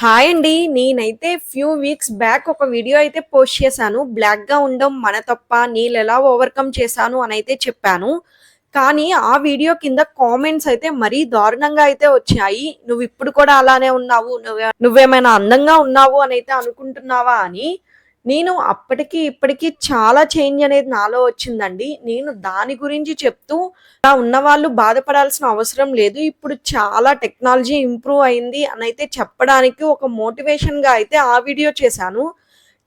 Hi అండి. నేనైతే few weeks back ఒక వీడియో అయితే పోస్ట్ చేశాను. బ్లాక్‌గా ఉండడం మన తప్ప, నేనెలా ఓవర్‌కమ్ చేశాను అనైతే చెప్పాను. కానీ ఆ వీడియో కింద కామెంట్స్ అయితే మరీ దారుణంగా అయితే వచ్చాయి. "నువ్విప్పుడు కూడా అలానే ఉన్నావు. నువ్వేమైనా అందంగా ఉన్నావు అనైతే అనుకుంటున్నావా?" అని. నేను అప్పటికి, ఇప్పటికి చాలా చేంజ్ అనేది నాలో వచ్చిందండి. నేను దాని గురించి చెప్తూ అలా ఉన్నవాళ్ళు బాధపడాల్సిన అవసరం లేదు. ఇప్పుడు చాలా టెక్నాలజీ ఇంప్రూవ్ అయింది అనైతే చెప్పడానికి ఒక మోటివేషన్‌గా అయితే ఆ వీడియో చేశాను.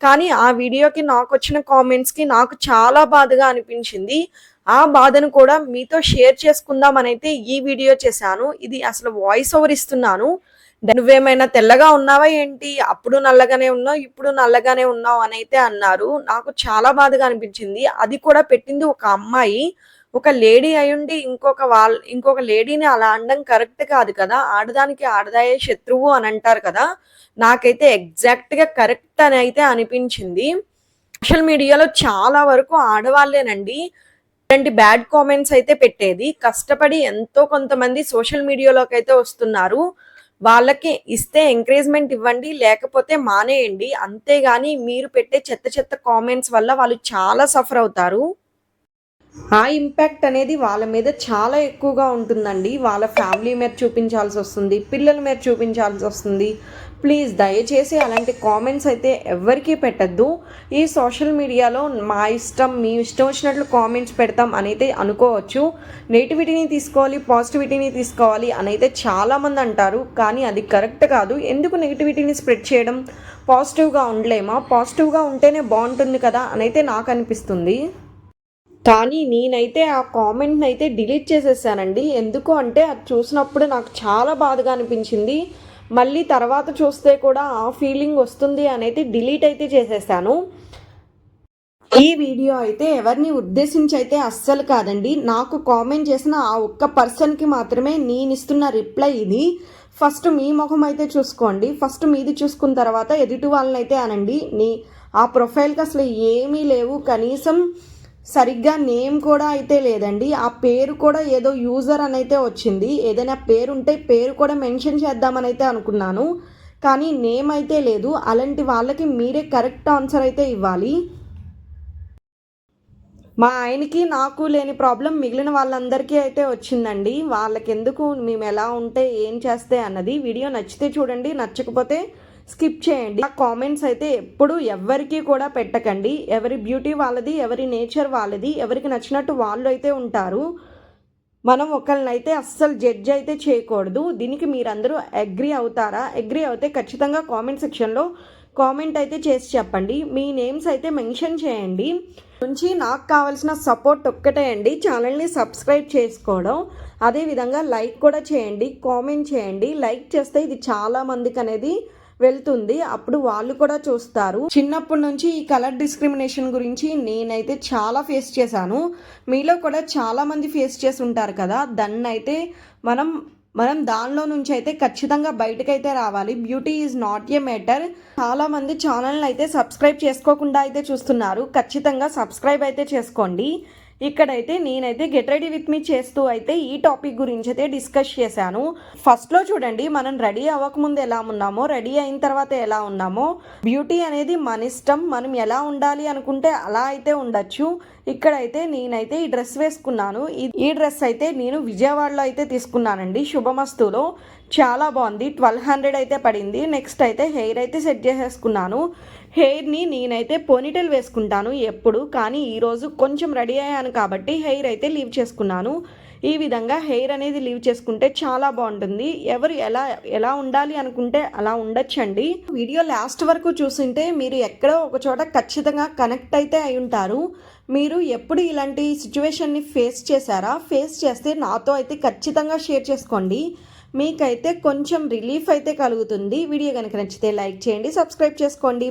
కానీ ఆ వీడియోకి నాకొచ్చిన కామెంట్స్‌కి నాకు చాలా బాధగా అనిపించింది. ఆ బాధను కూడా మీతో షేర్ చేసుకుందామనైతే ఈ వీడియో చేశాను. ఇది అసలు వాయిస్ ఓవర్ ఇస్తున్నాను. "నువ్వేమైనా తెల్లగా ఉన్నావా ఏంటి? అప్పుడు నల్లగానే ఉన్నావు, ఇప్పుడు నల్లగానే ఉన్నావు" అనైతే అన్నారు. నాకు చాలా బాధగా అనిపించింది. అది కూడా పెట్టింది ఒక అమ్మాయి. ఒక లేడీ అయ్యుండి ఇంకొక లేడీని అలా అనడం కరెక్ట్ కాదు కదా! ఆడదానికి ఆడదాయే శత్రువు అని అంటారు కదా! నాకైతే ఎగ్జాక్ట్‌గా కరెక్ట్ అని అయితే అనిపించింది. సోషల్ మీడియాలో చాలా వరకు ఆడవాళ్ళేనండి ఇలాంటి బ్యాడ్ కామెంట్స్ అయితే పెట్టేది. కష్టపడి ఎంతో కొంతమంది సోషల్ మీడియాలోకైతే వస్తున్నారు. వాళ్ళకి ఇస్తే ఎంకరేజ్‌మెంట్ ఇవ్వండి. లేకపోతే మానేయండి. అంతేగాని మీరు పెట్టే చెత్త చెత్త కామెంట్స్ వల్ల వాళ్ళు చాలా సఫర్ అవుతారు. ఆ ఇంపాక్ట్ అనేది వాళ్ళ మీద చాలా ఎక్కువగా ఉంటుందండి. వాళ్ళ ఫ్యామిలీ మీద చూపించాల్సొస్తుంది. పిల్లల మీద చూపించాల్సొస్తుంది. ప్లీజ్ దయచేసి అలాంటి కామెంట్స్ అయితే ఎవ్వరికీ పెట్టొద్దు. ఈ సోషల్ మీడియాలో మా ఇష్టం, మీ ఇష్టం వచ్చినట్లు కామెంట్స్ పెడతాం అనైతే అనుకోవచ్చు. నెగటివిటీని తీసుకోవాలి, పాజిటివిటీని తీసుకోవాలి అనైతే చాలామంది అంటారు. కానీ అది కరెక్ట్ కాదు. ఎందుకు నెగటివిటీని స్ప్రెడ్ చేయడం? పాజిటివ్‌గా ఉండలేమా? పాజిటివ్‌గా ఉంటేనే బావుంటుంది కదా! అనైతే నాకు అనిపిస్తుంది. కానీ నేనైతే ఆ కామెంట్‌నైతే డిలీట్ చేసేసానండి. ఎందుకు అంటే అది చూసినప్పుడు నాకు చాలా బాధగా అనిపించింది. మళ్ళీ తర్వాత చూస్తే కూడా ఆ ఫీలింగ్ వస్తుంది అనైతే డిలీట్ అయితే చేసేసాను. ఈ వీడియో అయితే ఎవరిని ఉద్దేశించి అయితే అస్సలు కాదండి. నాకు కామెంట్ చేసిన ఆ ఒక్క పర్సన్‌కి మాత్రమే నేనిస్తున్న రిప్లై ఇది. ఫస్ట్ మీ మొహం అయితే చూసుకోండి. ఫస్ట్ మీది చూసుకున్న తర్వాత ఎదుటి వాళ్ళనైతే అనండి. ఆ ప్రొఫైల్‌కి అసలు ఏమీ లేవు. కనీసం సరిగ్గా నేమ్ కూడా అయితే లేదండి. ఆ పేరు కూడా ఏదో యూజర్ అనైతే వచ్చింది. ఏదైనా పేరుంటే పేరు కూడా మెన్షన్ చేద్దామనైతే అనుకున్నాను. కానీ నేమ్ అయితే లేదు. అలాంటి వాళ్ళకి మీరే కరెక్ట్ ఆన్సర్ అయితే ఇవ్వాలి. మా ఆయనకి, నాకు లేని ప్రాబ్లమ్ మిగిలిన వాళ్ళందరికీ అయితే వచ్చిందండి. వాళ్ళకెందుకు మేమెలా ఉంటే, ఏం చేస్తే అన్నది. వీడియో నచ్చితే చూడండి, నచ్చకపోతే స్కిప్ చేయండి. ఆ కామెంట్స్ అయితే ఎప్పుడు ఎవ్వరికీ కూడా పెట్టకండి. ఎవరి బ్యూటీ వాళ్ళది, ఎవరి నేచర్ వాళ్ళది, ఎవరికి నచ్చినట్టు వాళ్ళు అయితే ఉంటారు. మనం ఒకళ్ళనైతే అస్సలు జడ్జ్ అయితే చేయకూడదు. దీనికి మీరందరూ అగ్రీ అవుతారా? అగ్రీ అవుతే ఖచ్చితంగా కామెంట్ సెక్షన్‌లో కామెంట్ అయితే చేసి చెప్పండి. మీ నేమ్స్ అయితే మెన్షన్ చేయండి. నుంచి నాకు కావాల్సిన సపోర్ట్ ఒక్కటే అండి. ఛానల్‌ని సబ్స్క్రైబ్ చేసుకోవడం. అదేవిధంగా లైక్ కూడా చేయండి. కామెంట్ చేయండి. లైక్ చేస్తే ఇది చాలా మందికి అనేది వెళ్తుంది. అప్పుడు వాళ్ళు కూడా చూస్తారు. చిన్నప్పటి నుంచి ఈ కలర్ డిస్క్రిమినేషన్ గురించి నేనైతే చాలా ఫేస్ చేశాను. మీలో కూడా చాలా మంది ఫేస్ చేసి ఉంటారు కదా! దాన్నైతే మనం మనం దానిలో నుంచి అయితే ఖచ్చితంగా బయటకైతే రావాలి. Beauty is not a matter. చాలా మంది ఛానల్ని అయితే సబ్స్క్రైబ్ చేసుకోకుండా అయితే చూస్తున్నారు. ఖచ్చితంగా సబ్స్క్రైబ్ అయితే చేసుకోండి. ఇక్కడైతే నేనైతే గెట్ రెడీ విత్ మీ చేస్తూ అయితే ఈ టాపిక్ గురించి అయితే డిస్కస్ చేశాను. ఫస్ట్లో చూడండి, మనం రెడీ అవ్వకముందు ఎలా ఉన్నామో, రెడీ అయిన తర్వాత ఎలా ఉన్నామో. బ్యూటీ అనేది మన ఇష్టం. మనం ఎలా ఉండాలి అనుకుంటే అలా అయితే ఉండొచ్చు. ఇక్కడైతే నేనైతే ఈ డ్రెస్ వేసుకున్నాను. ఈ డ్రెస్ అయితే నేను విజయవాడలో అయితే తీసుకున్నానండి, శుభమస్తులో. చాలా బాగుంది. 1200 అయితే పడింది. నెక్స్ట్ అయితే హెయిర్ అయితే సెట్ చేసేసుకున్నాను. హెయిర్ని నేనైతే పోనీటెల్ వేసుకుంటాను ఎప్పుడు, కానీ ఈరోజు కొంచెం రెడీ అయ్యాను కాబట్టి హెయిర్ అయితే లీవ్ చేసుకున్నాను. ఈ విధంగా హెయిర్ అనేది లీవ్ చేసుకుంటే చాలా బాగుంటుంది. ఎవరు ఎలా ఉండాలి అనుకుంటే అలా ఉండొచ్చండి. వీడియో లాస్ట్ వరకు చూసింటే మీరు ఎక్కడో ఒక చోట ఖచ్చితంగా కనెక్ట్ అయితే అయి ఉంటారు. మీరు ఎప్పుడు ఇలాంటి సిచ్యువేషన్ని ఫేస్ చేశారా? ఫేస్ చేస్తే నాతో అయితే ఖచ్చితంగా షేర్ చేసుకోండి. మీకైతే కొంచెం రిలీఫ్ అయితే కలుగుతుంది. వీడియో కనుక నచ్చితే లైక్ చేయండి, సబ్స్క్రైబ్ చేసుకోండి.